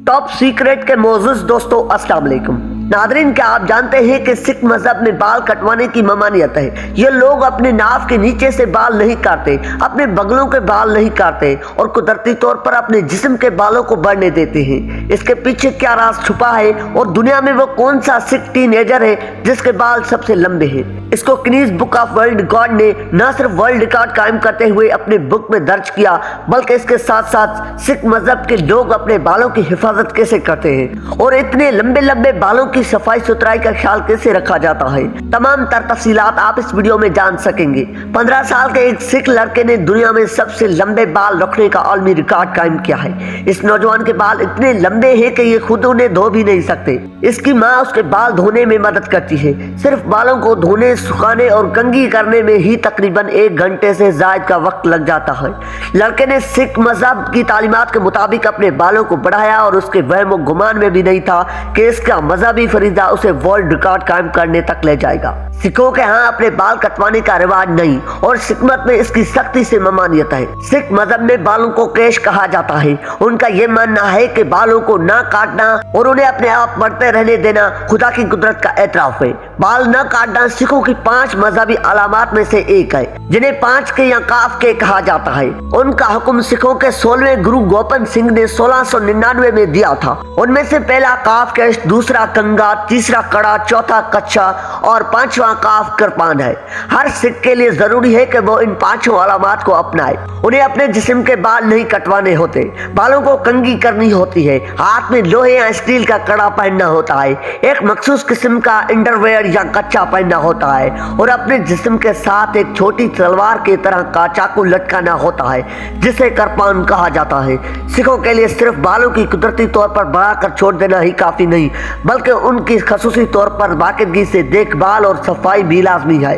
Top secret के मोअज़्ज़ज़ दोस्तों, अस्सलाम वालेकुम। नादरीन, क्या आप जानते हैं कि सिख मजहब में बाल कटवाने की ममानियत है। ये लोग अपने नाव के नीचे से बाल नहीं काटते, अपने बगलों के बाल नहीं काटते और कुदरती तौर पर अपने जिस्म के बालों को बढ़ने देते हैं। इसके पीछे क्या राज छुपा है और दुनिया में वो कौन सा सिख टीनेजर है जिसके बाल सबसे लंबे हैं? इसको Guinness book of world record ने न सिर्फ वर्ल्ड रिकॉर्ड कायम करते हुए अपने बुक में दर्ज किया, बल्कि इसके साथ साथ सिख मजहब के लोग अपने बालों की हिफाजत कैसे करते हैं और इतने लंबे लंबे बालों की सफाई सुथराई का ख्याल कैसे रखा जाता है। तमाम तफसीलात आप इस वीडियो में जान सकेंगे। 15 साल के एक सिख लड़के ने दुनिया में सबसे लंबे बाल रखने का आलमी रिकॉर्ड कायम किया है। इस नौजवान के बाल इतने लंबे हैं कि ये खुद उन्हें धो भी नहीं सकते। इसकी माँ उसके बाल धोने में मदद करती है। सिर्फ बालों को धोने, सुखाने और कंघी करने में ही तकरीबन 1 घंटे से ज्यादा का वक्त लग जाता है। लड़के ने सिख मजहब की तालीमात के मुताबिक अपने बालों को बढ़ाया और उसके वहम और गुमान में भी नहीं था कि इसका मजहबी फरीदा उसे वर्ल्ड रिकॉर्ड कायम करने तक ले जाएगा। सिखों के यहाँ अपने बाल कटवाने का रिवाज नहीं और सिखमत में इसकी सख्ती से ममानियत है। सिख मजहब में बालों को केश कहा जाता है। उनका यह मानना है कि बालों को ना काटना और उन्हें अपने आप बढ़ते रहने देना खुदा की कुदरत का एतराफ है। बाल न काटना सिखों की 5 मजहबी अलामात में से एक है, जिन्हें 5 के या काफ के कहा जाता है। उनका हुक्म सिखों के 16वें गुरु गोपन सिंह ने 1699 में दिया था। उनमें से पहला काफ केश, दूसरा कंगा, तीसरा कड़ा, चौथा कच्चा और 5वां काफ कृपान है। हर सिख के लिए जरूरी है कि वो इन 5 अलामात को अपनाए। उन्हें अपने जिस्म के बाल नहीं कटवाने होते, बालों को कंघी करनी होती है, हाथ में लोहे या स्टील का कड़ा पहनना होता है, एक मखसूस किस्म का अंडरवेयर या कच्चा पहनना होता है और अपने जिस्म के साथ एक छोटी तलवार की तरह का चाकू लटकाना होता है जिसे कृपान कहा जाता है। सिखों के लिए सिर्फ बालों की कुदरती तौर पर बढ़ाकर छोड़ देना ही काफी नहीं, बल्कि उनकी खसूसी तौर पर बाकायदगी से देखभाल और सफाई भी लाजमी है।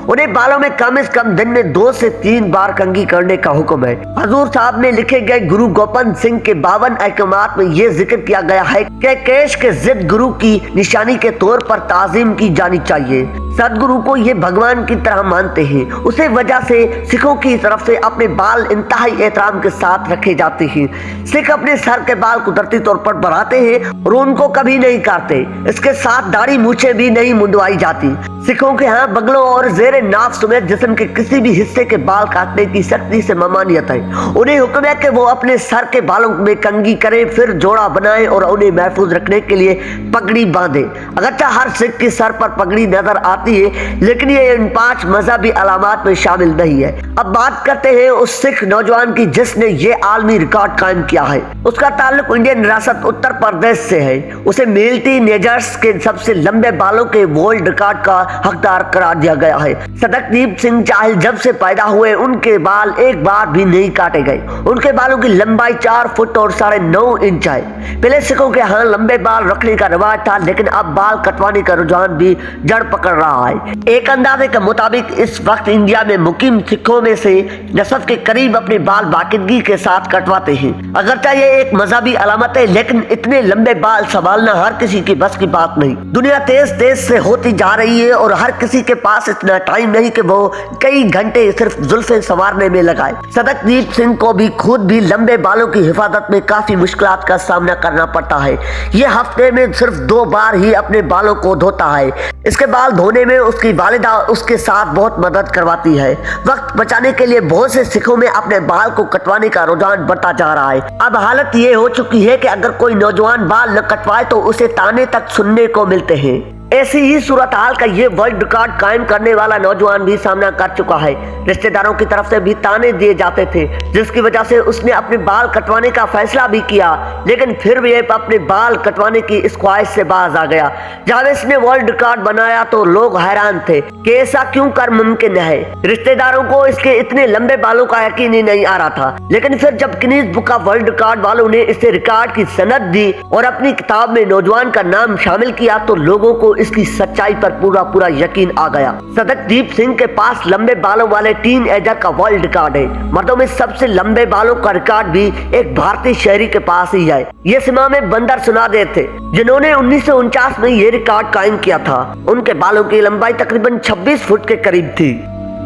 उन्हें बालों में कम से कम दिन में 2 से 3 बार कंघी करने का हुक्म है। हजूर साहब में लिखे गए गुरु गोपन सिंह के 52 अहकामात में यह जिक्र किया गया है कि केश के जिद गुरु की निशानी के तौर पर ताजीम की जानी चाहिए। सदगुरु को ये भगवान की तरह मानते हैं। उसी वजह से सिखों की तरफ से अपने बाल इंतहाई एहतराम के साथ रखे जाते हैं। सिख अपने सर के बाल कुदरती तौर पर बढ़ाते हैं और उनको कभी नहीं काटते। इसके साथ दाढ़ी मूछें भी नहीं मुंडवाई जाती। सिखों के यहाँ बगलों और जेरे नाफ समेत जिस्म के किसी भी हिस्से के बाल काटने की सख्ती से ममानियत है। उन्हें हुक्म है कि वो अपने सर के बालों में कंघी करें, फिर जोड़ा बनाएं और उन्हें महफूज रखने के लिए पगड़ी बांधे। अगरचे हर सिख के सर पर पगड़ी नजर आती है, लेकिन ये इन 5 मजहबी अलामात में शामिल नहीं है। अब बात करते हैं उस सिख नौजवान की जिसने ये आलमी रिकॉर्ड कायम किया है। उसका ताल्लुक इंडियन रियासत उत्तर प्रदेश से है। उसे मेल टीनेजर्स के सबसे लंबे बालों के वर्ल्ड रिकॉर्ड का हकदार करार दिया गया है। सदकदीप सिंह चाहल जब से पैदा हुए उनके बाल एक बार भी नहीं काटे गए। उनके बालों की लंबाई 4 फुट और 9.5 इंच है। पहले सिखों के यहाँ लंबे बाल रखने का रिवाज था, लेकिन अब बाल कटवाने का रुझान भी जड़ पकड़ रहा है। एक अंदाजे के मुताबिक इस वक्त इंडिया में मुकीम सिखों में से नसफ के करीब अपने बाल बाकायदगी के साथ कटवाते हैं। अगरचे ये एक मजहबी अलामत है, लेकिन इतने लंबे बाल संभालना हर किसी की बस की बात नहीं। दुनिया तेज से होती जा रही है और हर किसी के पास इतना टाइम नहीं कि वो कई घंटे सिर्फ जुल्फे संवारने में लगाए। सदकदीप सिंह को भी खुद भी लंबे बालों की हिफाजत में काफी मुश्किलात का सामना करना पड़ता है। ये हफ्ते में सिर्फ 2 बार ही अपने बालों को धोता है। इसके बाल धोने में उसकी वालिदा उसके साथ बहुत मदद करवाती है। वक्त बचाने के लिए बहुत से सिखों में अपने बाल को कटवाने का रुझान बढ़ता जा रहा है। अब हालत ये हो चुकी है कि अगर कोई नौजवान बाल न कटवाए तो उसे ताने तक सुनने को मिलते हैं। ऐसी ही सूरत हाल का ये वर्ल्ड रिकॉर्ड कायम करने वाला नौजवान भी सामना कर चुका है। रिश्तेदारों की तरफ से भी ताने दिए जाते थे, जिसकी वजह से उसने अपने बाल कटवाने का फैसला भी किया, लेकिन फिर भी अपने बाल कटवाने की इस ख्वाहिश से बाज आ गया। जब इसने वर्ल्ड रिकॉर्ड बनाया तो लोग हैरान थे कि ऐसा क्यों कर मुमकिन है। रिश्तेदारों को इसके इतने लंबे बालों का यकीन ही नहीं आ रहा था, लेकिन फिर जब Guinness book of world record वालों ने इसे रिकॉर्ड की सनद दी और अपनी किताब में नौजवान का नाम शामिल किया तो लोगों को इसकी सच्चाई पर पूरा यकीन आ गया। सदकदीप सिंह के पास लंबे बालों वाले टीनएजर का वर्ल्ड रिकॉर्ड है। मर्दों में सबसे लंबे बालों का रिकॉर्ड भी एक भारतीय शहरी के पास ही है। ये सिमा में बंदर सुनादे थे, जिन्होंने 1949 में ये रिकॉर्ड कायम किया था। उनके बालों की लंबाई तकरीबन 26 फुट के करीब थी।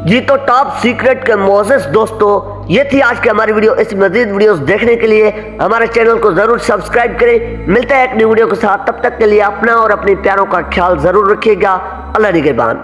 जी तो टॉप सीक्रेट के मोअज़्ज़ज़ दोस्तों, یہ تھی آج کی ہماری ویڈیو. اس مزید ویڈیوز دیکھنے کے لیے ہمارے چینل کو ضرور سبسکرائب کریں. ملتے ہیں ایک نئی ویڈیو کے ساتھ. تب تک کے لیے اپنا اور اپنے پیاروں کا خیال ضرور رکھیے گا. اللہ نگہبان.